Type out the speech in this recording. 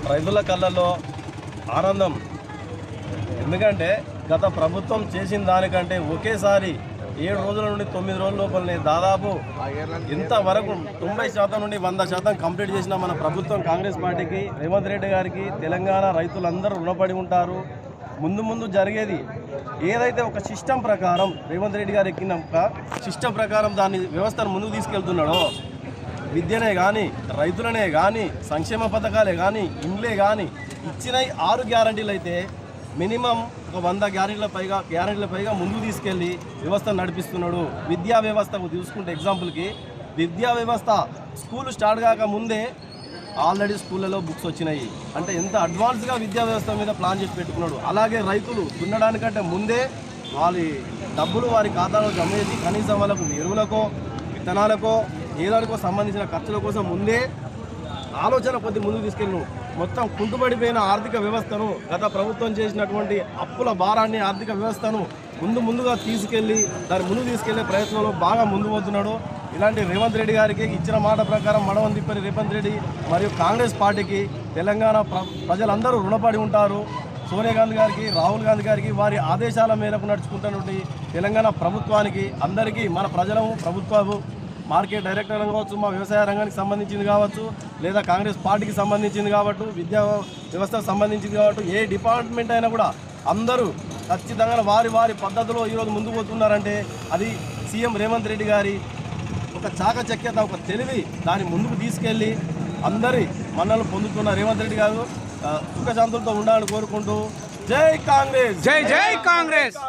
రైతుల కళ్ళల్లో ఆనందం. ఎందుకంటే గత ప్రభుత్వం చేసిన దానికంటే ఒకేసారి 7 రోజుల నుండి 9 రోజుల లోపలనే దాదాపు ఇంతవరకు 90% నుండి 100% కంప్లీట్ చేసిన మన ప్రభుత్వం కాంగ్రెస్ పార్టీకి, రేవంత్ రెడ్డి గారికి తెలంగాణ రైతులందరూ రుణపడి ఉంటారు. ముందు జరిగేది ఏదైతే ఒక సిస్టమ్ ప్రకారం రేవంత్ రెడ్డి గారు ఎక్కినాక సిస్టమ్ ప్రకారం దాన్ని వ్యవస్థను ముందుకు తీసుకెళ్తున్నాడో, విద్యనే కానీ, రైతులనే కానీ, సంక్షేమ పథకాలే కానీ, ఇండ్లే కానీ ఇచ్చిన 6 గ్యారంటీలు అయితే మినిమం ఒక 100 గ్యారంటీల పైగా ముందుకు తీసుకెళ్ళి వ్యవస్థను నడిపిస్తున్నాడు. విద్యా వ్యవస్థకు తీసుకుంటే ఎగ్జాంపుల్కి, విద్యా వ్యవస్థ స్కూల్ స్టార్ట్ కాక ముందే ఆల్రెడీ స్కూళ్ళలో బుక్స్ వచ్చినాయి. అంటే ఎంత అడ్వాన్స్గా విద్యా వ్యవస్థ మీద ప్లాన్ చేసి పెట్టుకున్నాడు. అలాగే రైతులు దున్నడానికంటే ముందే వాళ్ళ డబ్బులు వారి ఖాతాలో జమ చేసి కనీసం వాళ్ళకు ఎరువులకో, విత్తనాలకో, ఏదానికో సంబంధించిన ఖర్చుల కోసం ముందే ఆలోచన కొద్ది ముందుకు తీసుకెళ్ళను. మొత్తం కుంటుపడిపోయిన ఆర్థిక వ్యవస్థను, గత ప్రభుత్వం చేసినటువంటి అప్పుల భారాన్ని, ఆర్థిక వ్యవస్థను ముందుగా తీసుకెళ్ళి దాన్ని ముందుకు తీసుకెళ్లే ప్రయత్నంలో బాగా ముందు పోతున్నాడు. ఇలాంటి రేవంత్ రెడ్డి గారికి ఇచ్చిన మాట ప్రకారం మడవం తిప్పని రేవంత్ రెడ్డి మరియు కాంగ్రెస్ పార్టీకి తెలంగాణ ప్రజలందరూ రుణపడి ఉంటారు. సోనియా గాంధీ గారికి, రాహుల్ గాంధీ గారికి, వారి ఆదేశాల మేరకు నడుచుకుంటున్నటువంటి తెలంగాణ ప్రభుత్వానికి అందరికీ, మన ప్రజలము, ప్రభుత్వము, మార్కెట్ డైరెక్టర్ కావచ్చు, మా వ్యవసాయ రంగానికి సంబంధించింది కావచ్చు, లేదా కాంగ్రెస్ పార్టీకి సంబంధించింది కావచ్చు, విద్యా వ్యవస్థకు సంబంధించింది కావచ్చు, ఏ డిపార్ట్మెంట్ అయినా కూడా అందరూ ఖచ్చితంగా వారి పద్ధతిలో ఈరోజు ముందుకు పోతున్నారంటే అది సీఎం రేవంత్ రెడ్డి గారి ఒక చాకచక్యత, ఒక తెలివి, దాన్ని ముందుకు తీసుకెళ్ళి అందరి మన్నలు పొందుతున్న రేవంత్ రెడ్డి గారు సుఖశాంతులతో ఉండాలని కోరుకుంటూ జై కాంగ్రెస్, జై కాంగ్రెస్.